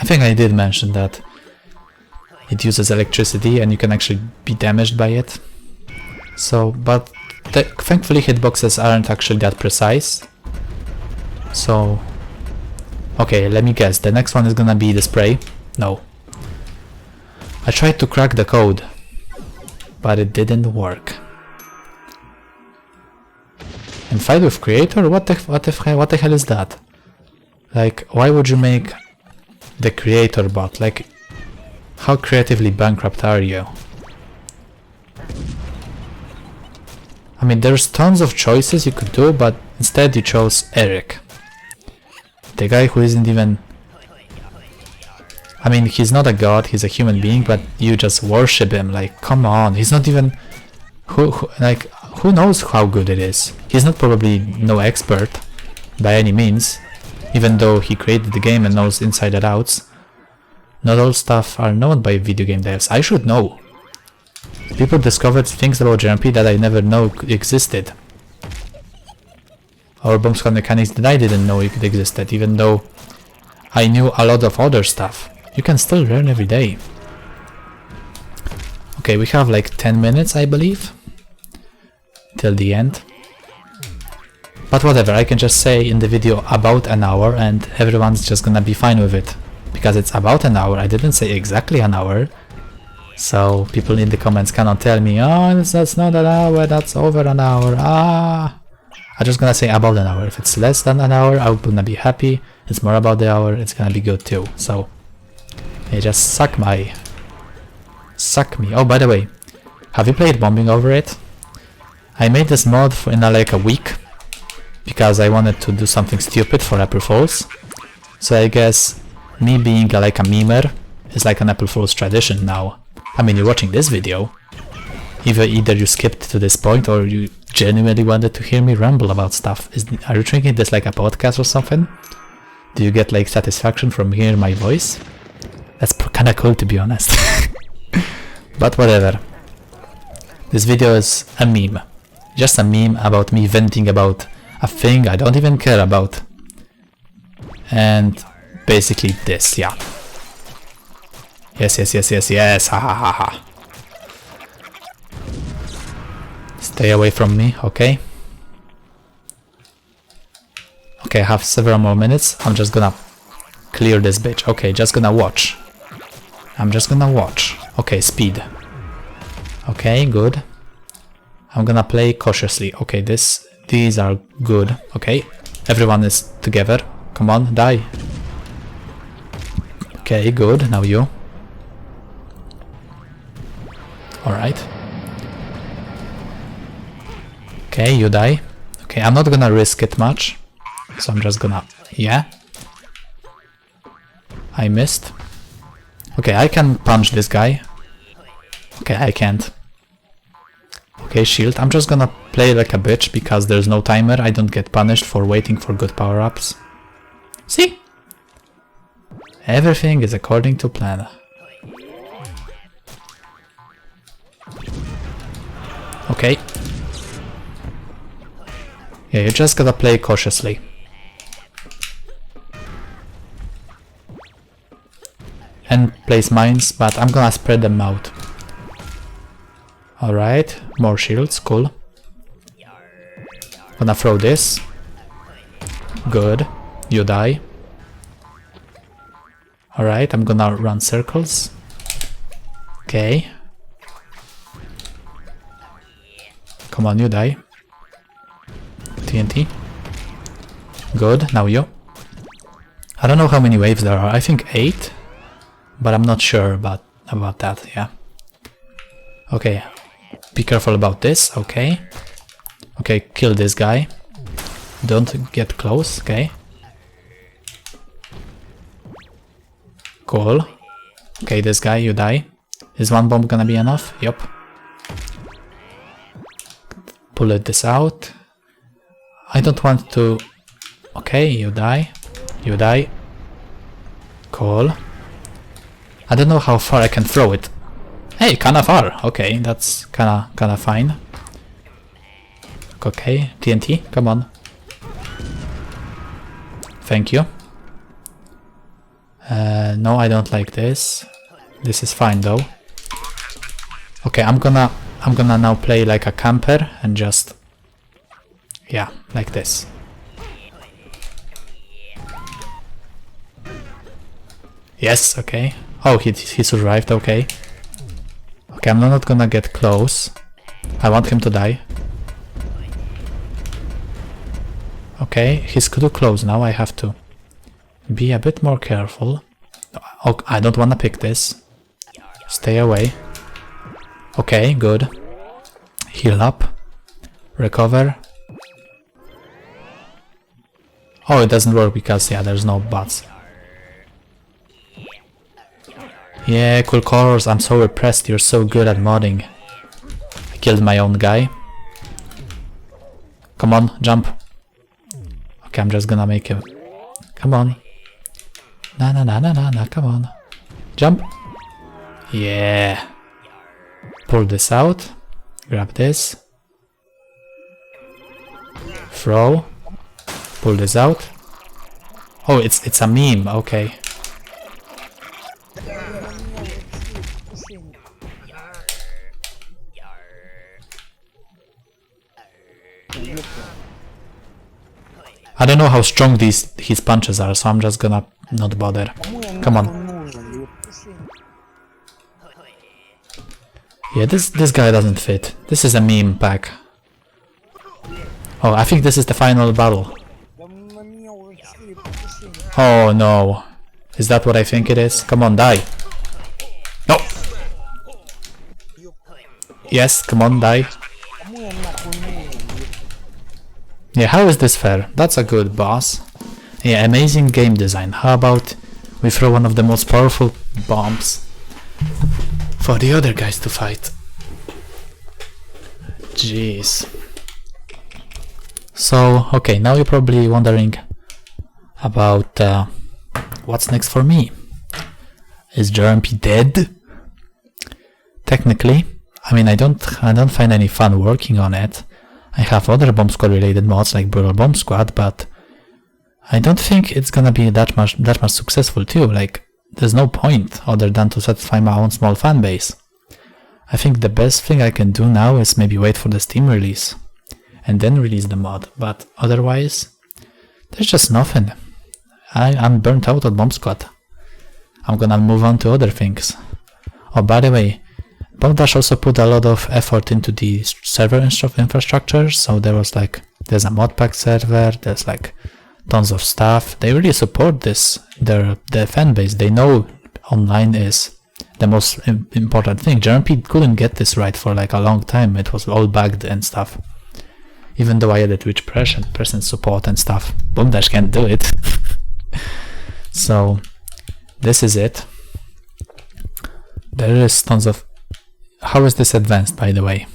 think I did mention that it uses electricity and you can actually be damaged by it. So, but thankfully hitboxes aren't actually that precise. So, okay, let me guess, the next one is gonna be the spray. No. I tried to crack the code, but it didn't work. And fight with creator? What the hell is that? Like, why would you make the creator bot? Like, how creatively bankrupt are you? I mean, there's tons of choices you could do, but instead you chose Eric. The guy who isn't even... I mean, he's not a god, he's a human being, but you just worship him, like, come on, he's not even... Who knows how good it is? He's not probably no expert, by any means, even though he created the game and knows inside and outs. Not all stuff are known by video game devs. I should know. People discovered things about JRMP that I never know existed. Or bomb squad mechanics that I didn't know it existed, even though I knew a lot of other stuff. You can still learn every day. Okay, we have like 10 minutes, I believe, till the end. But whatever, I can just say in the video about an hour and everyone's just gonna be fine with it. Because it's about an hour, I didn't say exactly an hour. So people in the comments cannot tell me, oh, that's not an hour, that's over an hour, I'm just gonna say about an hour. If it's less than an hour, I'm gonna be happy. It's more about the hour, it's gonna be good too. So, they just suck me. Oh, by the way, have you played Bombing Over It? I made this mod in like a week, because I wanted to do something stupid for April Fools. So I guess me being like a memer is like an April Fool's tradition now. I mean, you're watching this video. Either you skipped to this point or you genuinely wanted to hear me ramble about stuff. Are you treating this like a podcast or something? Do you get like satisfaction from hearing my voice? That's kinda cool, to be honest. But whatever. This video is a meme. Just a meme about me venting about a thing I don't even care about. And basically this, yeah. Yes, ha ha ha ha. Stay away from me, okay? Okay, I have several more minutes. I'm just gonna clear this bitch. Okay, just gonna watch. I'm just gonna watch. Okay, speed. Okay, good. I'm gonna play cautiously. Okay, these are good. Okay, everyone is together. Come on, die. Okay, good. Now you. Alright. Okay, you die. Okay, I'm not gonna risk it much. So I'm just gonna... Yeah. I missed. Okay, I can punch this guy. Okay, I can't. Okay, shield. I'm just gonna play like a bitch because there's no timer. I don't get punished for waiting for good power-ups. See? Everything is according to plan. Okay. Yeah, you just gotta play cautiously. And place mines, but I'm gonna spread them out. Alright, more shields, cool. Gonna throw this. Good, you die. Alright, I'm gonna run circles. Okay. Come on, you die. TNT. Good, now you. I don't know how many waves there are, I think 8. But I'm not sure about that, yeah. Okay, be careful about this, okay. Okay, kill this guy. Don't get close, okay. Cool. Okay, this guy, you die. Is one bomb gonna be enough? Yup. Pull this out. I don't want to... Okay, you die. You die. Cool. I don't know how far I can throw it. Hey, kinda far. Okay, that's kinda fine. Okay, TNT, come on. Thank you. No, I don't like this. This is fine though. Okay, I'm gonna now play like a camper and just... Yeah, like this. Yes, okay. Oh, he survived, okay. Okay, I'm not gonna get close. I want him to die. Okay, he's too close now, I have to be a bit more careful. Oh, I don't wanna pick this. Stay away. Okay, good. Heal up. Recover. Oh, it doesn't work because, yeah, there's no bots. Yeah, cool colors, I'm so impressed, you're so good at modding. I killed my own guy. Come on, jump. Okay, I'm just gonna make him... Come on. Na, come on. Jump. Yeah. Pull this out. Grab this. Throw. Pull this out. Oh, it's a meme, okay. I don't know how strong his punches are, so I'm just gonna not bother. Come on. Yeah, this guy doesn't fit. This is a meme pack. Oh, I think this is the final battle. Oh no. Is that what I think it is? Come on, die. No! Yes, come on, die. Yeah, how is this fair? That's a good boss. Yeah, amazing game design. How about we throw one of the most powerful bombs for the other guys to fight? Jeez. So, okay, now you're probably wondering about what's next for me. Is JRMP dead? Technically, I mean, I don't find any fun working on it. I have other Bomb Squad related mods like Brutal Bomb Squad, but I don't think it's gonna be that much successful too. Like, there's no point other than to satisfy my own small fan base. I think the best thing I can do now is maybe wait for the Steam release and then release the mod, but otherwise there's just nothing. I'm burnt out on Bomb Squad. I'm gonna move on to other things. Oh, by the way, BombDash also put a lot of effort into the server infrastructure, so there's a modpack server, there's like tons of stuff. They really support this, their fan base. They know online is the most important thing. JRMP couldn't get this right for like a long time. It was all bugged and stuff. Even though I added which present support and stuff, BombDash can't do it. So this is it. There is tons of... How is this advanced, by the way?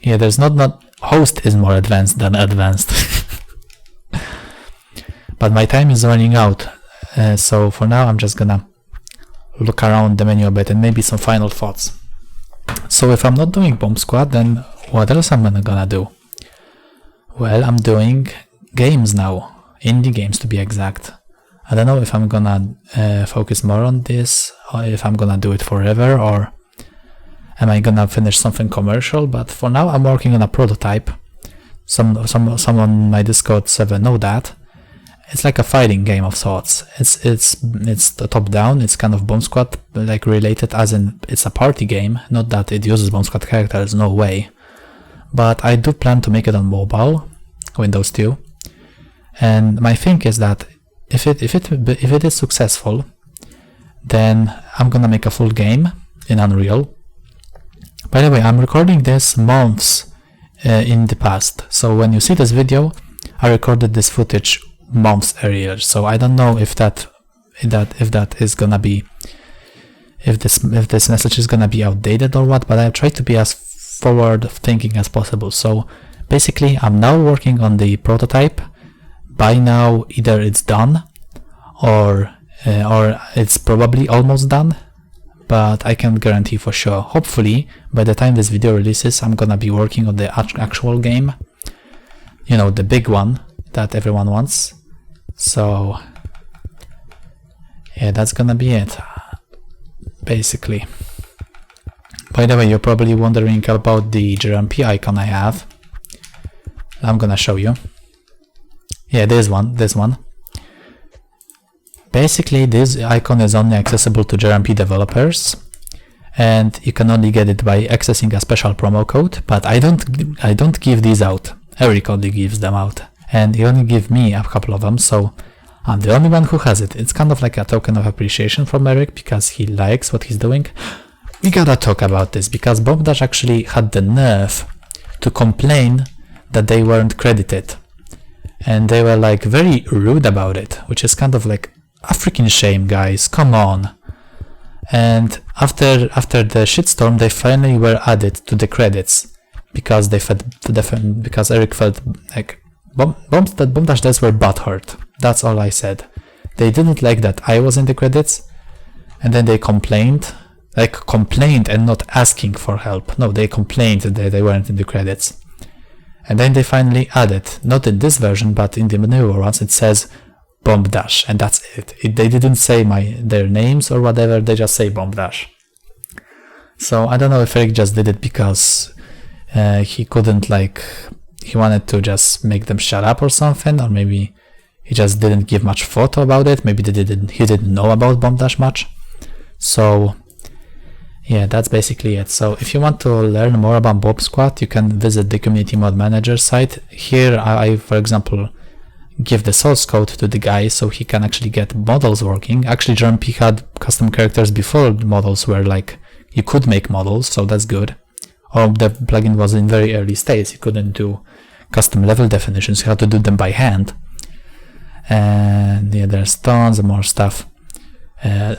Yeah, there's not host is more advanced than advanced. But my time is running out, so for now I'm just gonna look around the menu a bit and maybe some final thoughts. So if I'm not doing Bomb Squad, then what else am I gonna do? Well, I'm doing games now, indie games to be exact. I don't know if I'm gonna focus more on this, or if I'm gonna do it forever, or am I gonna finish something commercial. But for now I'm working on a prototype. Some on my Discord server know that. It's like a fighting game of sorts. It's the top down. It's kind of Bomb Squad like related, as in it's a party game. Not that it uses Bomb Squad characters, no way. But I do plan to make it on mobile, Windows 2. And my thing is that if it is successful, then I'm gonna make a full game in Unreal. By the way, I'm recording this months in the past. So when you see this video, I recorded this footage months earlier. So I don't know if this message is gonna be outdated or what, but I try to be as forward thinking as possible. So basically, I'm now working on the prototype. By now, either it's done or it's probably almost done, but I can't guarantee for sure. Hopefully, by the time this video releases, I'm gonna be working on the actual game. You know, the big one that everyone wants. So, yeah, that's gonna be it, basically. By the way, you're probably wondering about the JRMP icon I have. I'm gonna show you. Yeah, this one. Basically, this icon is only accessible to JRMP developers, and you can only get it by accessing a special promo code. But I don't give these out. Eric only gives them out, and he only gave me a couple of them, so I'm the only one who has it. It's kind of like a token of appreciation from Eric because he likes what he's doing. We gotta talk about this because BombDash actually had the nerve to complain that they weren't credited. And they were like very rude about it, which is kind of like a freaking shame, guys, come on. And after the shitstorm, they finally were added to the credits because because Eric felt like that BombDash devs were butthurt. That's all I said. They didn't like that I was in the credits, and then they complained and not asking for help. No, they complained that they weren't in the credits. And then they finally added, not in this version, but in the newer ones, it says BombDash, and that's it. They didn't say their names or whatever, they just say BombDash. So I don't know if Eric just did it because he couldn't, he wanted to just make them shut up or something, or maybe he just didn't give much thought about it. Maybe he didn't know about BombDash much. So yeah, that's basically it. So if you want to learn more about Bomb Squad, you can visit the community mod manager site. Here I for example give the source code to the guy so he can actually get models working. Actually, JRMP had custom characters before models were you could make models, so that's good. Or the plugin was in very early stages, you couldn't do custom level definitions, you had to do them by hand. And yeah, there's tons of more stuff.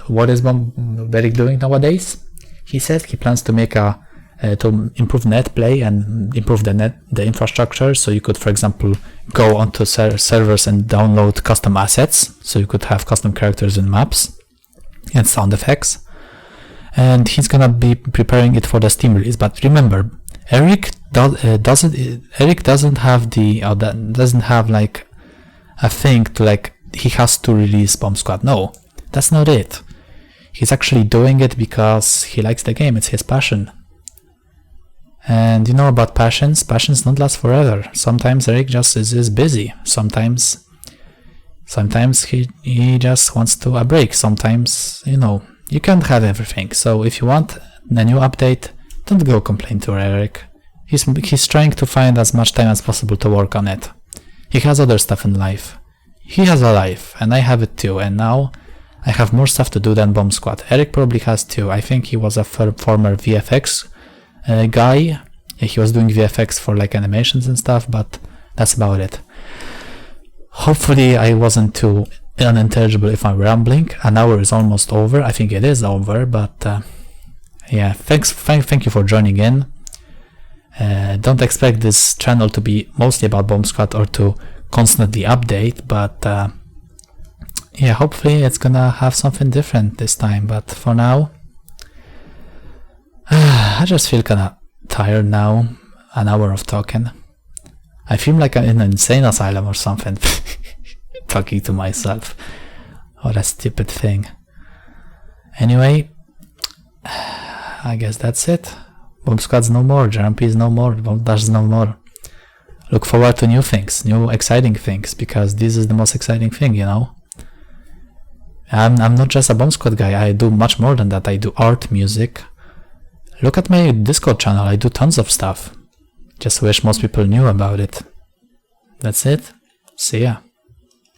What is Eric doing nowadays? He said he plans to make to improve net play and improve the infrastructure, so you could, for example, go onto servers and download custom assets, so you could have custom characters and maps and sound effects. And he's gonna be preparing it for the Steam release. But remember, Eric doesn't have a thing to he has to release Bomb Squad. No, that's not it. He's actually doing it because he likes the game, it's his passion. And you know about passions don't last forever. Sometimes Eric just is busy. Sometimes Sometimes he just wants to a break. Sometimes, you know, you can't have everything. So if you want a new update, don't go complain to Eric. He's trying to find as much time as possible to work on it. He has other stuff in life. He has a life, and I have it too, and now I have more stuff to do than Bomb Squad. Eric probably has too. I think he was a former VFX guy. He was doing VFX for like animations and stuff, but that's about it. Hopefully I wasn't too unintelligible if I'm rambling. An hour is almost over. I think it is over, but yeah, thank you for joining in. Don't expect this channel to be mostly about Bomb Squad or to constantly update, but yeah, hopefully it's gonna have something different this time. But for now, I just feel kinda tired now. An hour of talking. I feel like I'm in an insane asylum or something. Talking to myself. What a stupid thing. Anyway, I guess that's it. Bomb Squad's no more, JRMP is no more, BombDash is no more. Look forward to new things, new exciting things, because this is the most exciting thing, you know. I'm not just a Bomb Squad guy, I do much more than that. I do art, music. Look at my Discord channel, I do tons of stuff. Just wish most people knew about it. That's it. See ya.